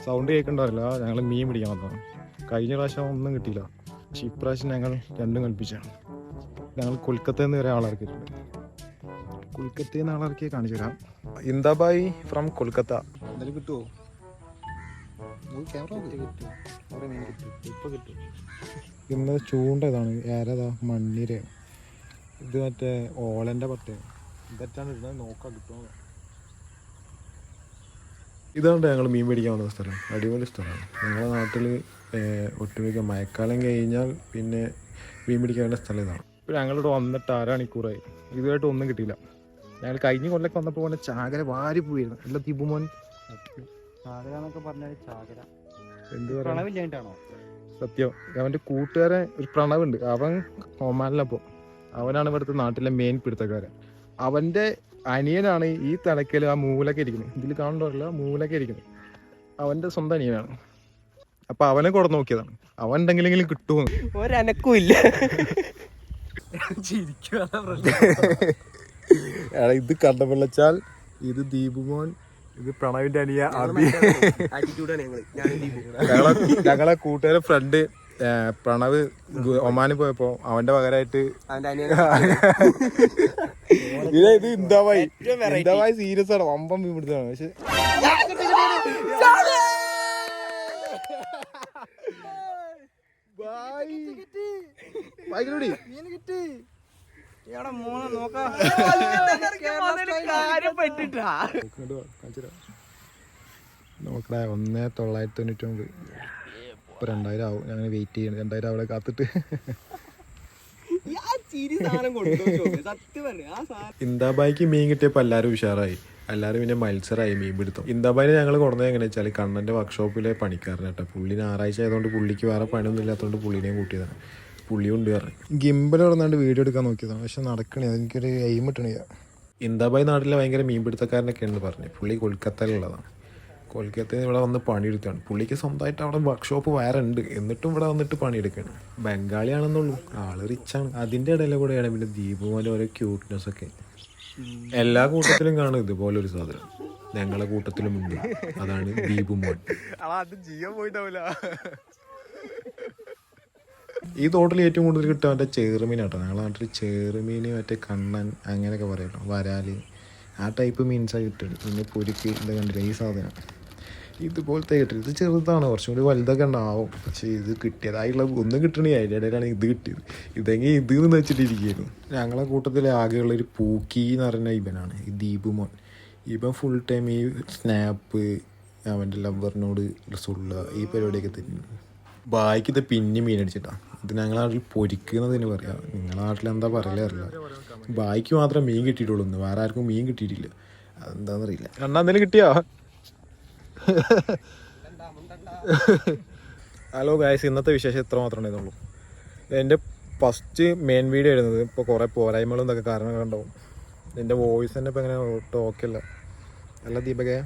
Sound കേൾക്കണ്ടല്ലോ, ഞങ്ങൾ മീൻ പിടിക്കാൻ വന്നതാണ്. കഴിഞ്ഞ പ്രാവശ്യം ഒന്നും കിട്ടിയില്ല, പക്ഷെ ഇപ്രാവശ്യം ഞങ്ങൾ രണ്ടും കൽപ്പിച്ചാണ്. ഞങ്ങൾ കൊൽക്കത്തയിൽ നിന്ന് വരെ ആളിറക്കിയിട്ടുണ്ട്. കൊൽക്കത്തയിൽ നിന്ന് ആളിറക്കിയെ കാണിച്ചു തരാം. ഇന്ദാബായി ഫ്രം കൊൽക്കത്ത. എന്തായാലും കിട്ടുമോ? ക്യാമറ കിട്ടും, അവിടെ മീൻ കിട്ടും, ഇപ്പം കിട്ടും. ഇന്ന് ചൂണ്ട ഇതാണ്, ഏരതാ മണ്ണിര. ഇത് മറ്റേ ഓലൻ്റെ പട്ടയാണ്. ഇതെറ്റാണ് ഇടുന്നത്, നോക്കാൻ കിട്ടുമോ? ഇതാണ് ഞങ്ങൾ മീൻ പിടിക്കാൻ വന്ന സ്ഥലം. അടിപൊളി സ്ഥലമാണ്. ഞങ്ങളുടെ നാട്ടിൽ ഒട്ടുമിക്ക മഴക്കാലം കഴിഞ്ഞാൽ പിന്നെ മീൻ പിടിക്കാൻ വേണ്ട സ്ഥലം ഇതാണ്. ഇപ്പോൾ ഞങ്ങളിവിടെ വന്നിട്ട് 1/2 മണിക്കൂറായി, ഇതുമായിട്ട് ഒന്നും കിട്ടിയില്ല. ഞങ്ങൾ കഴിഞ്ഞ കൊല്ലൊക്കെ വന്നപ്പോൾ പോലെ ചാകര വാരി പോയിരുന്നു. അല്ല ദീപുമോൻ, ചാകര എന്നൊക്കെ പറഞ്ഞാൽ ചാകര എന്ത് പറയാനാണോ? സത്യം. അവൻ്റെ കൂട്ടുകാരൻ ഒരു പ്രണവുണ്ട്, അവൻ ഒമാനിലപ്പോൾ. അവനാണ് ഇവിടുത്തെ നാട്ടിലെ മെയിൻ പിടുത്തക്കാരൻ. അവൻ്റെ അനിയനാണ് ഈ തലക്കൽ ആ മൂലൊക്കെ ഇരിക്കുന്നത്. ഇതിൽ കാണണ്ടല്ല, മൂലൊക്കെ ഇരിക്കുന്നത് അവൻ്റെ സ്വന്തം അനിയനാണ്. അപ്പൊ അവനെ കൂടെ നോക്കിയതാണ്, അവൻ എന്തെങ്കിലും കിട്ടുമോ? ഒരനക്കും ഇല്ല. ഇത് കണ്ടപിള്ളച്ചാൽ, ഇത് ദീപുമോൻ, ഇത് പ്രണവിന്റെ അനിയ അബി. ഞങ്ങളെ കൂട്ടുകാരെ ഫ്രണ്ട് പ്രണവ് ഒമാനിൽ പോയപ്പോ അവന്റെ പകരമായിട്ട് ഇത് ഇന്ദാബായി സീരിയസ് ആണ്, വമ്പം മീൻ പിടുത്തമാണ്. പക്ഷെ നോക്കടാ, 1999 ഇപ്പൊ 2000 ആവും. ഞങ്ങൾ വെയിറ്റ് ചെയ്യണം, 2000 അവിടെ കാത്തിട്ട്. ഇന്ദാബായിക്ക് മീൻ കിട്ടിയപ്പോൾ എല്ലാവരും ഉഷാറായി, എല്ലാവരും പിന്നെ മത്സരമായി മീൻ പിടുത്തം. ഇന്ദാബായിനെ ഞങ്ങൾ കൊടുന്നത് എങ്ങനെയാ വെച്ചാൽ കണ്ണൻ്റെ വർക്ക്ഷോപ്പിലെ പണിക്കാരൻ കേട്ടോ. പുള്ളി ഞായറാഴ്ച ആയതുകൊണ്ട് പുള്ളിക്ക് വേറെ പണിയൊന്നും ഇല്ലാത്തതുകൊണ്ട് പുള്ളിനെയും കൂട്ടിയതാണ്. പുള്ളി ഉണ്ട് പറഞ്ഞു. ഗിംബൽ തുറന്നാണ്ട് വീഡിയോ എടുക്കാൻ നോക്കിയതാണ്, പക്ഷെ നടക്കണേ, എനിക്കൊരു എയിം ഇട്ടണേ. ഇന്ദാബായി നാട്ടിലെ ഭയങ്കര മീൻ പിടുത്തക്കാരനൊക്കെ ഉണ്ട് പറഞ്ഞു. പുള്ളി കൊൽക്കത്തയിലുള്ളതാണ്. കൊൽക്കത്തയിൽ ഇവിടെ വന്ന് പണിയെടുക്കുകയാണ്. പുള്ളിക്ക് സ്വന്തമായിട്ട് അവിടെ വർക്ക്ഷോപ്പ് വേറെ ഉണ്ട്, എന്നിട്ടും ഇവിടെ വന്നിട്ട് പണിയെടുക്കുകയാണ്. ബംഗാളിയാണെന്നുള്ളൂ, ആള് റിച്ചാണ്. അതിൻ്റെ ഇടയിലെ കൂടെയാണ് പിന്നെ ദീപുവിൻ്റെ ഓരോ ക്യൂട്ട്നെസ് ഒക്കെ. എല്ലാ കൂട്ടത്തിലും കാണും ഇതുപോലൊരു സാധനം, ഞങ്ങളെ കൂട്ടത്തിലും ഉണ്ട്. അതാണ് ദീപുമോൻ. ഈ തോട്ടിൽ ഏറ്റവും കൂടുതൽ കിട്ടുക മറ്റേ ചേറുമീനാട്ടോ. ഞങ്ങളുടെ നാട്ടിൽ ചേറുമീൻ, മറ്റേ കണ്ണൻ അങ്ങനെയൊക്കെ പറയാട്ടോ, വരാല്, ആ ടൈപ്പ് മീൻസാണ് കിട്ടുന്നത്. പിന്നെ പൊരിക്ക് ഇത് കണ്ടില്ല, ഈ സാധനം ഇതുപോലത്തെ കിട്ടുന്നത്. ഇത് ചെറുതാണ്, കുറച്ചും കൂടി വലുതൊക്കെ ഉണ്ടാവും. പക്ഷേ ഇത് കിട്ടിയതായുള്ള ഒന്നും കിട്ടണേ, അതിൻ്റെ ഇടയിലാണ് ഇത് കിട്ടിയത്. ഇതെങ്കിൽ ഇത് നിന്ന് വെച്ചിട്ടിരിക്കുന്നു. ഞങ്ങളെ കൂട്ടത്തിൽ ആകെയുള്ളൊരു പൂക്കി എന്ന് പറയുന്ന ഇവനാണ് ഈ ദീപുമോൻ. ഇവൻ ഫുൾ ടൈം ഈ സ്നാപ്പ്, അവൻ്റെ ലവറിനോട് സുള്ള, ഈ പരിപാടിയൊക്കെ തരുന്നു. ബായിക്ക് ഇത് പിന്നെ മീൻ അടിച്ചിട്ടാണ്. ഇത് ഞങ്ങളുടെ നാട്ടിൽ പൊരിക്കുന്നതിന് പറയാം, നിങ്ങളുടെ നാട്ടിൽ എന്താ പറയലേ അറിയില്ല. ബായിക്ക് മാത്രമേ മീൻ കിട്ടിയിട്ടുള്ളൂ, വേറെ ആർക്കും മീൻ കിട്ടിയിട്ടില്ല, അതെന്താണെന്നറിയില്ല. രണ്ടാന്തേലും കിട്ടിയോ? ഹലോ ഗായ്സ്, ഇന്നത്തെ വിശേഷം ഇത്ര മാത്രമേ ഉണ്ടായിരുന്നുള്ളൂ. എൻ്റെ ഫസ്റ്റ് മെയിൻ വീഡിയോ ആയിരുന്നത്. ഇപ്പോൾ കുറേ പോരായ്മകളും ഇതൊക്കെ കാരണങ്ങളുണ്ടാവും. എൻ്റെ വോയിസ് തന്നെ ഇപ്പോൾ എങ്ങനെ ഓക്കെ അല്ല. അല്ല ദീപകേ,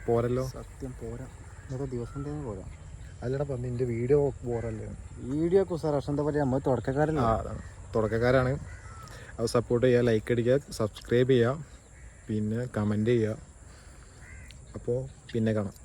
പോരല്ലോ? സത്യം പോരാ, ഇന്നത്തെ ദിവസം തന്നെ പോരാ. അല്ലടാ പറഞ്ഞു, എൻ്റെ വീഡിയോ പോരല്ലേ? വീഡിയോ സാർ എന്താ പറയുക, നമ്മൾ തുടക്കക്കാരല്ല. തുടക്കക്കാരാണ്. അത് സപ്പോർട്ട് ചെയ്യുക, ലൈക്ക് അടിക്കുക, സബ്സ്ക്രൈബ് ചെയ്യുക, പിന്നെ കമൻറ്റ് ചെയ്യുക. അപ്പോൾ പിന്നെ കാണാം.